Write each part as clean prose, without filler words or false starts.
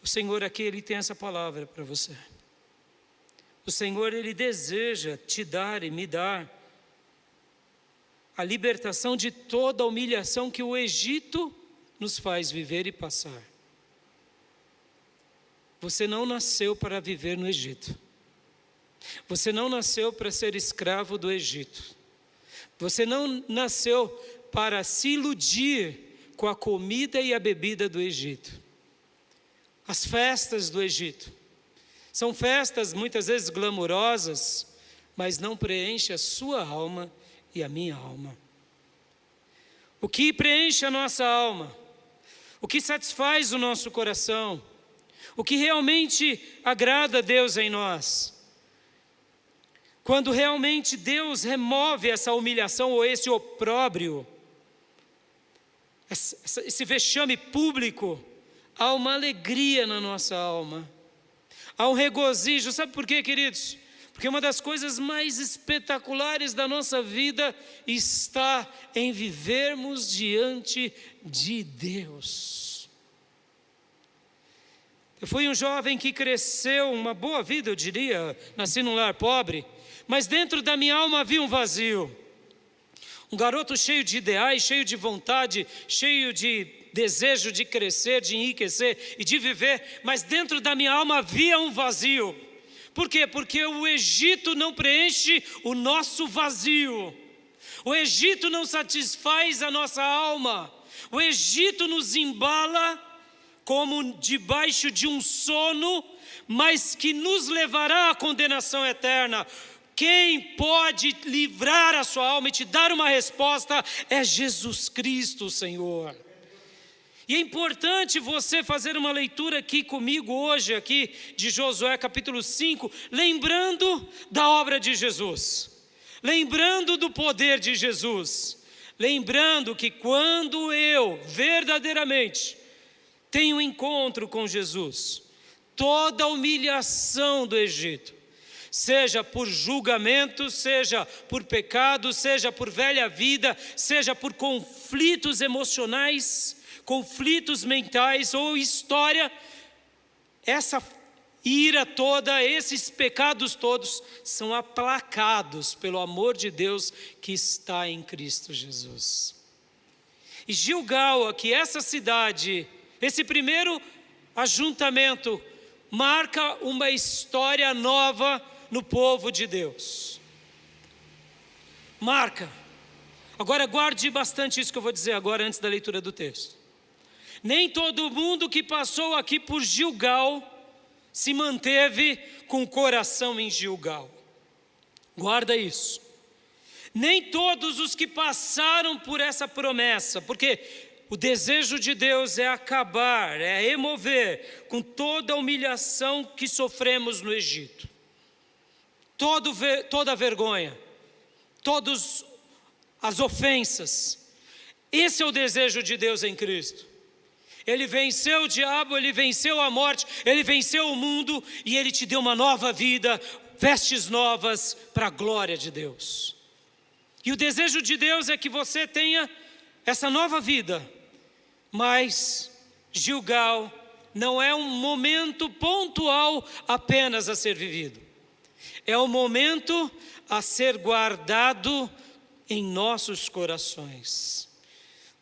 O Senhor aqui, Ele tem essa palavra para você. O Senhor, Ele deseja te dar e me dar a libertação de toda a humilhação que o Egito nos faz viver e passar. Você não nasceu para viver no Egito. Você não nasceu para ser escravo do Egito. Você não nasceu para se iludir com a comida e a bebida do Egito. As festas do Egito são festas muitas vezes glamourosas, mas não preenchem a sua alma e a minha alma. O que preenche a nossa alma, o que satisfaz o nosso coração, o que realmente agrada a Deus em nós, quando realmente Deus remove essa humilhação ou esse opróbrio, esse vexame público, há uma alegria na nossa alma, há um regozijo. Sabe por quê, queridos? Porque uma das coisas mais espetaculares da nossa vida está em vivermos diante de Deus. Eu fui um jovem que cresceu uma boa vida, eu diria, nasci num lar pobre, mas dentro da minha alma havia um vazio. Um garoto cheio de ideais, cheio de vontade, cheio de desejo de crescer, de enriquecer e de viver, mas dentro da minha alma havia um vazio. Por quê? Porque o Egito não preenche o nosso vazio. O Egito não satisfaz a nossa alma. O Egito nos embala como debaixo de um sono, mas que nos levará à condenação eterna. Quem pode livrar a sua alma e te dar uma resposta é Jesus Cristo, Senhor. E é importante você fazer uma leitura aqui comigo hoje, aqui de Josué capítulo 5, lembrando da obra de Jesus, lembrando do poder de Jesus, lembrando que quando eu verdadeiramente tenho um encontro com Jesus, toda a humilhação do Egito, seja por julgamento, seja por pecado, seja por velha vida, seja por conflitos emocionais, conflitos mentais ou história, essa ira toda, esses pecados todos são aplacados pelo amor de Deus que está em Cristo Jesus. E Gilgal, aqui, essa cidade, esse primeiro ajuntamento, marca uma história nova no povo de Deus. Marca. Agora guarde bastante isso que eu vou dizer agora antes da leitura do texto. Nem todo mundo que passou aqui por Gilgal se manteve com o coração em Gilgal. Guarda isso. Nem todos os que passaram por essa promessa, porque o desejo de Deus é acabar, é remover com toda a humilhação que sofremos no Egito. Toda a vergonha, todas as ofensas. Esse é o desejo de Deus em Cristo. Ele venceu o diabo, Ele venceu a morte, Ele venceu o mundo e Ele te deu uma nova vida, vestes novas para a glória de Deus. E o desejo de Deus é que você tenha essa nova vida, mas Gilgal não é um momento pontual apenas a ser vivido. É um momento a ser guardado em nossos corações.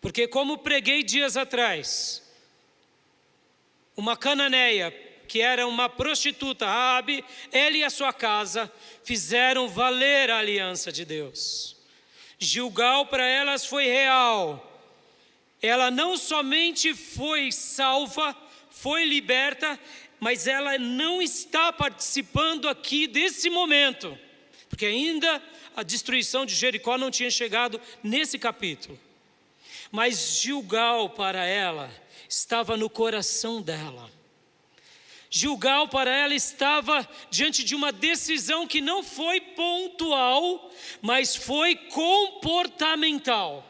Porque como preguei dias atrás, uma cananeia, que era uma prostituta, Raabe, ela e a sua casa fizeram valer a aliança de Deus. Gilgal para elas foi real. Ela não somente foi salva, foi liberta, mas ela não está participando aqui desse momento, porque ainda a destruição de Jericó não tinha chegado nesse capítulo. Mas Gilgal para ela estava no coração dela. Gilgal para ela estava diante de uma decisão que não foi pontual, mas foi comportamental.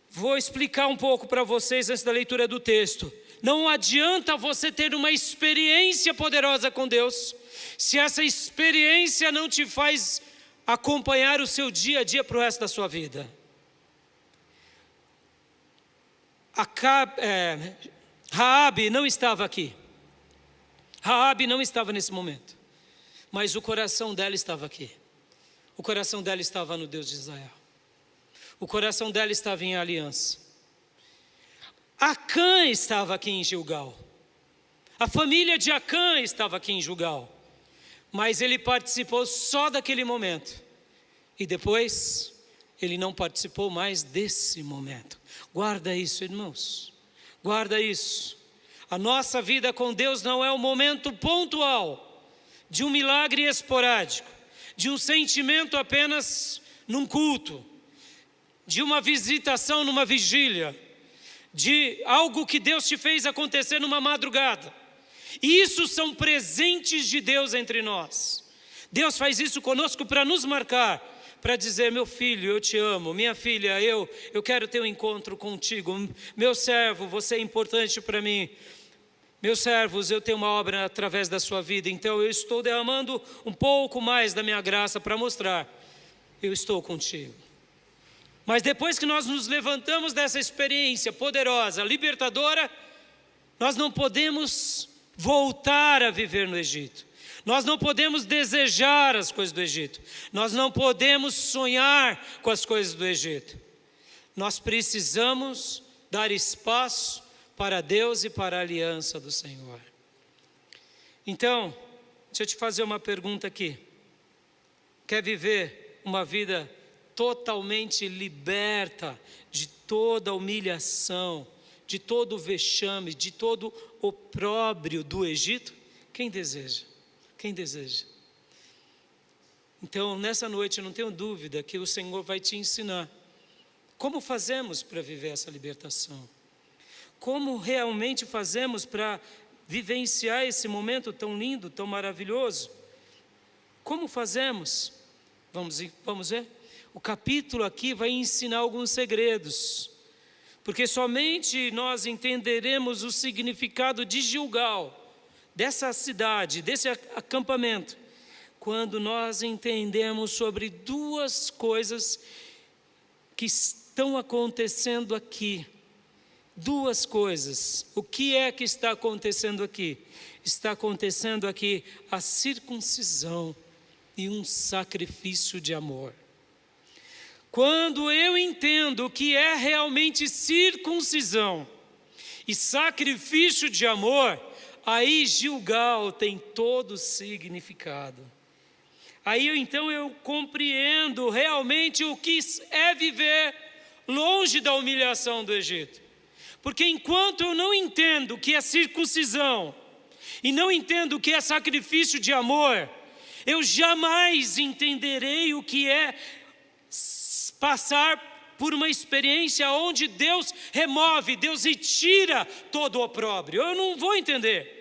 Vou explicar um pouco para vocês antes da leitura do texto. Não adianta você ter uma experiência poderosa com Deus, se essa experiência não te faz acompanhar o seu dia a dia para o resto da sua Raabe não estava aqui. Raabe não estava nesse momento. Mas o coração dela estava aqui. O coração dela estava no Deus de Israel. O coração dela estava em aliança. Acã estava aqui em Gilgal. A família de Acã estava aqui em Gilgal. Mas ele participou só daquele momento. E depois, ele não participou mais desse momento. Guarda isso, irmãos. Guarda isso. A nossa vida com Deus não é um momento pontual de um milagre esporádico, de um sentimento apenas num culto, de uma visitação numa vigília, de algo que Deus te fez acontecer numa madrugada. Isso são presentes de Deus entre nós. Deus faz isso conosco para nos marcar, para dizer: meu filho, eu te amo, minha filha, eu quero ter um encontro contigo, meu servo, você é importante para mim, meus servos, eu tenho uma obra através da sua vida, então eu estou derramando um pouco mais da minha graça para mostrar: eu estou contigo. Mas depois que nós nos levantamos dessa experiência poderosa, libertadora, nós não podemos voltar a viver no Egito. Nós não podemos desejar as coisas do Egito. Nós não podemos sonhar com as coisas do Egito. Nós precisamos dar espaço para Deus e para a aliança do Senhor. Então, deixa eu te fazer uma pergunta aqui. Quer viver uma vida totalmente liberta de toda humilhação, de todo o vexame, de todo o opróbrio do Egito? Quem deseja? Quem deseja? Então, nessa noite, eu não tenho dúvida que o Senhor vai te ensinar como fazemos para viver essa libertação. Como realmente fazemos para vivenciar esse momento tão lindo, tão maravilhoso? Como fazemos? Vamos ver? O capítulo aqui vai ensinar alguns segredos, porque somente nós entenderemos o significado de Gilgal, dessa cidade, desse acampamento, quando nós entendemos sobre duas coisas que estão acontecendo aqui. Duas coisas. O que é que está acontecendo aqui? Está acontecendo aqui a circuncisão e um sacrifício de amor. Quando eu entendo o que é realmente circuncisão e sacrifício de amor, aí Gilgal tem todo o significado. Aí então eu compreendo realmente o que é viver longe da humilhação do Egito. Porque enquanto eu não entendo o que é circuncisão e não entendo o que é sacrifício de amor, eu jamais entenderei o que é passar por uma experiência onde Deus remove, Deus retira todo o opróbrio. Eu não vou entender.